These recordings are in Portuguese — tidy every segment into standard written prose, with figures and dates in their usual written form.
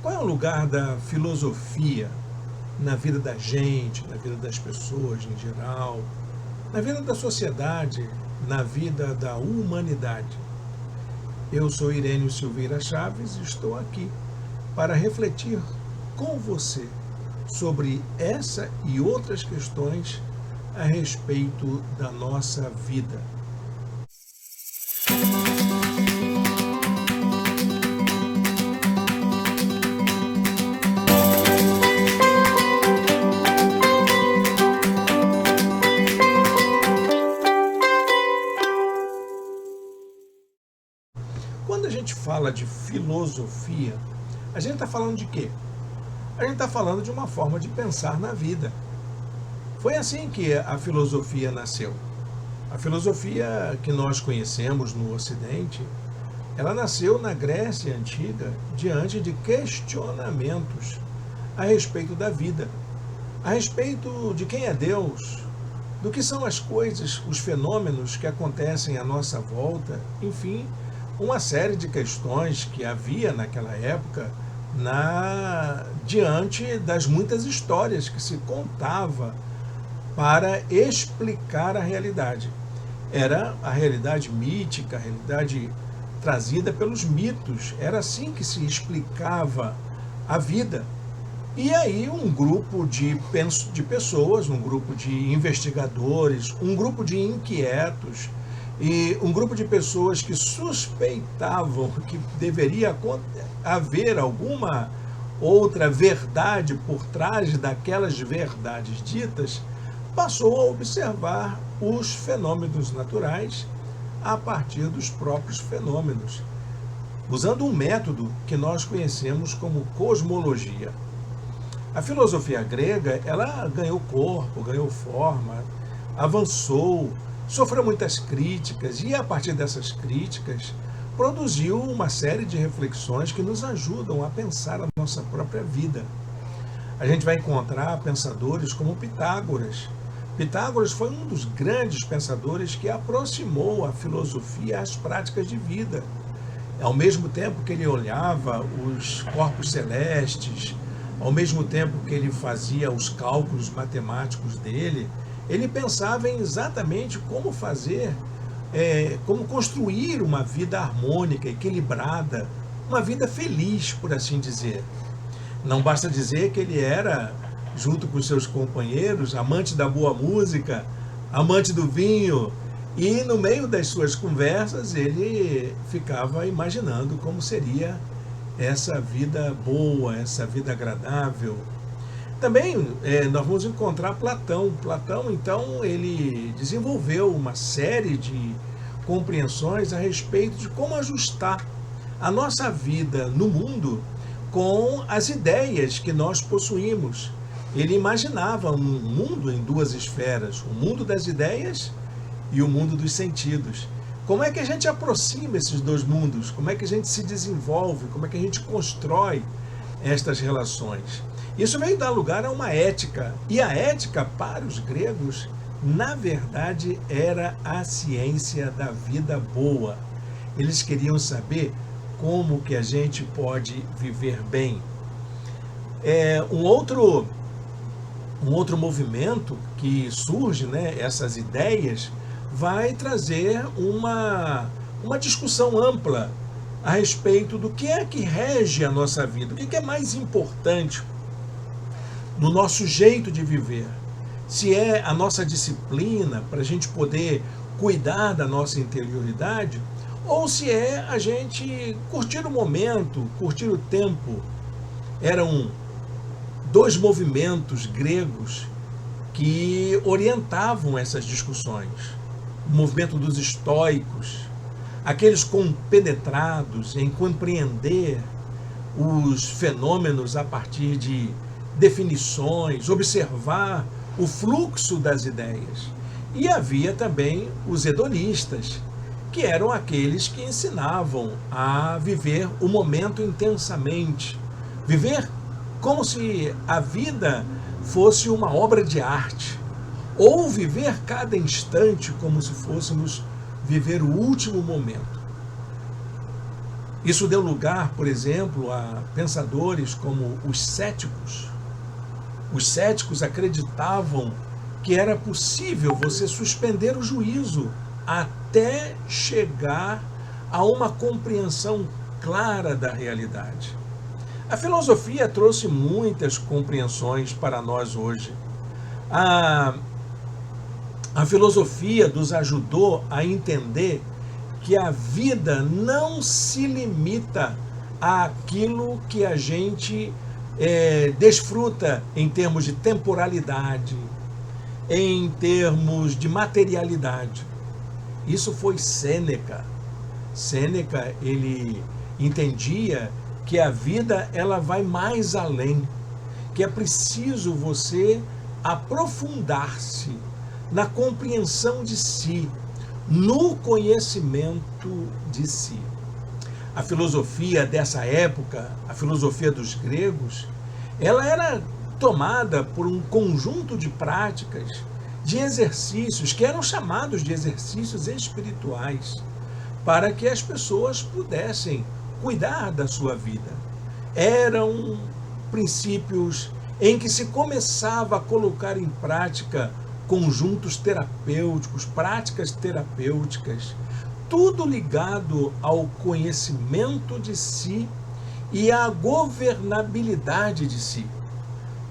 Qual é o lugar da filosofia na vida da gente, na vida das pessoas em geral, na vida da sociedade, na vida da humanidade? Eu sou Irênio Silveira Chaves e estou aqui para refletir com você sobre essa e outras questões a respeito da nossa vida. Quando a gente fala de filosofia, a gente está falando de quê? A gente está falando de uma forma de pensar na vida. Foi assim que a filosofia nasceu. A filosofia que nós conhecemos no Ocidente, ela nasceu na Grécia Antiga diante de questionamentos a respeito da vida, a respeito de quem é Deus, do que são as coisas, os fenômenos que acontecem à nossa volta, enfim, uma série de questões que havia naquela época diante das muitas histórias que se contava para explicar a realidade. Era a realidade mítica, a realidade trazida pelos mitos. Era assim que se explicava a vida. E aí um grupo de pessoas, um grupo de investigadores, um grupo de inquietos e um grupo de pessoas que suspeitavam que deveria haver alguma outra verdade por trás daquelas verdades ditas, passou a observar os fenômenos naturais a partir dos próprios fenômenos, usando um método que nós conhecemos como cosmologia. A filosofia grega, ela ganhou corpo, ganhou forma, avançou, sofreu muitas críticas e, a partir dessas críticas, produziu uma série de reflexões que nos ajudam a pensar a nossa própria vida. A gente vai encontrar pensadores como Pitágoras. Pitágoras foi um dos grandes pensadores que aproximou a filosofia às práticas de vida. Ao mesmo tempo que ele olhava os corpos celestes, ao mesmo tempo que ele fazia os cálculos matemáticos dele, ele pensava em exatamente como fazer, como construir uma vida harmônica, equilibrada, uma vida feliz, por assim dizer. Não basta dizer que ele era, junto com seus companheiros, amante da boa música, amante do vinho, e no meio das suas conversas ele ficava imaginando como seria essa vida boa, essa vida agradável. Também nós vamos encontrar Platão. Platão, então, ele desenvolveu uma série de compreensões a respeito de como ajustar a nossa vida no mundo com as ideias que nós possuímos. Ele imaginava um mundo em duas esferas, o mundo das ideias e o mundo dos sentidos. Como é que a gente aproxima esses dois mundos? Como é que a gente se desenvolve? Como é que a gente constrói estas relações? Isso veio dar lugar a uma ética. E a ética, para os gregos, na verdade, era a ciência da vida boa. Eles queriam saber como que a gente pode viver bem. Um outro movimento que surge, essas ideias, vai trazer uma discussão ampla a respeito do que é que rege a nossa vida, o que é mais importante no nosso jeito de viver. Se é a nossa disciplina para a gente poder cuidar da nossa interioridade, ou se é a gente curtir o momento, curtir o tempo. Eram dois movimentos gregos que orientavam essas discussões. O movimento dos estoicos, aqueles compenetrados em compreender os fenômenos a partir de definições, observar o fluxo das ideias. E havia também os hedonistas, que eram aqueles que ensinavam a viver o momento intensamente, viver como se a vida fosse uma obra de arte, ou viver cada instante como se fôssemos viver o último momento. Isso deu lugar, por exemplo, a pensadores como os céticos. Os céticos acreditavam que era possível você suspender o juízo até chegar a uma compreensão clara da realidade. A filosofia trouxe muitas compreensões para nós hoje. A filosofia nos ajudou a entender que a vida não se limita àquilo que a gente desfruta em termos de temporalidade, em termos de materialidade. Isso foi Sêneca. Sêneca, ele entendia que a vida ela vai mais além, que é preciso você aprofundar-se na compreensão de si, no conhecimento de si. A filosofia dessa época, a filosofia dos gregos, ela era tomada por um conjunto de práticas, de exercícios que eram chamados de exercícios espirituais, para que as pessoas pudessem cuidar da sua vida. Eram princípios em que se começava a colocar em prática conjuntos terapêuticos, práticas terapêuticas, tudo ligado ao conhecimento de si e à governabilidade de si.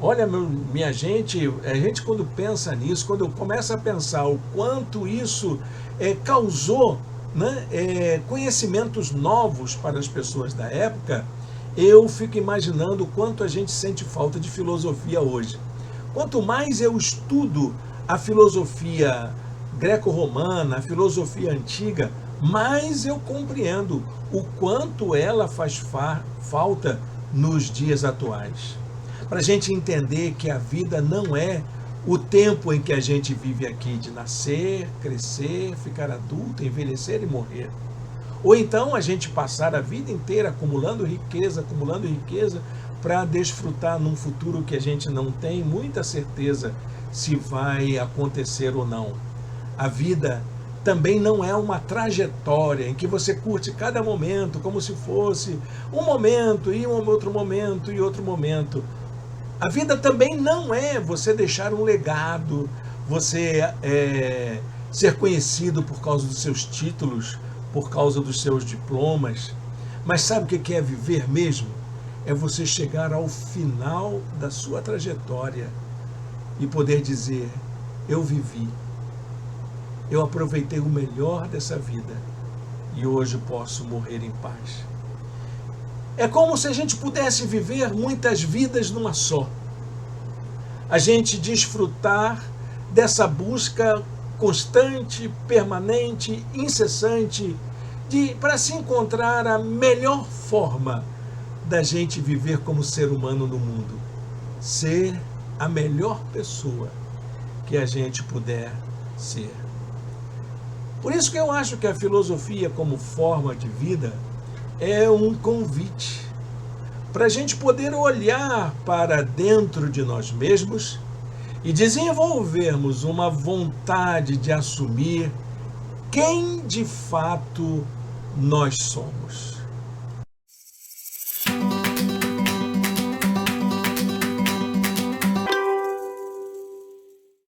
Olha, minha gente, a gente quando pensa nisso, quando começa a pensar o quanto isso causou, né, conhecimentos novos para as pessoas da época, eu fico imaginando o quanto a gente sente falta de filosofia hoje. Quanto mais eu estudo a filosofia greco-romana, a filosofia antiga, mais eu compreendo o quanto ela faz falta nos dias atuais. Para a gente entender que a vida não é o tempo em que a gente vive aqui de nascer, crescer, ficar adulto, envelhecer e morrer. Ou então a gente passar a vida inteira acumulando riqueza para desfrutar num futuro que a gente não tem muita certeza se vai acontecer ou não. A vida também não é uma trajetória em que você curte cada momento como se fosse um momento e um outro momento e outro momento. A vida também não é você deixar um legado, você ser conhecido por causa dos seus títulos, por causa dos seus diplomas. Mas sabe o que é viver mesmo? É você chegar ao final da sua trajetória e poder dizer: eu vivi, eu aproveitei o melhor dessa vida e hoje posso morrer em paz. É como se a gente pudesse viver muitas vidas numa só. A gente desfrutar dessa busca constante, permanente, incessante, para se encontrar a melhor forma da gente viver como ser humano no mundo. Ser a melhor pessoa que a gente puder ser. Por isso que eu acho que a filosofia como forma de vida é um convite para a gente poder olhar para dentro de nós mesmos e desenvolvermos uma vontade de assumir quem de fato nós somos.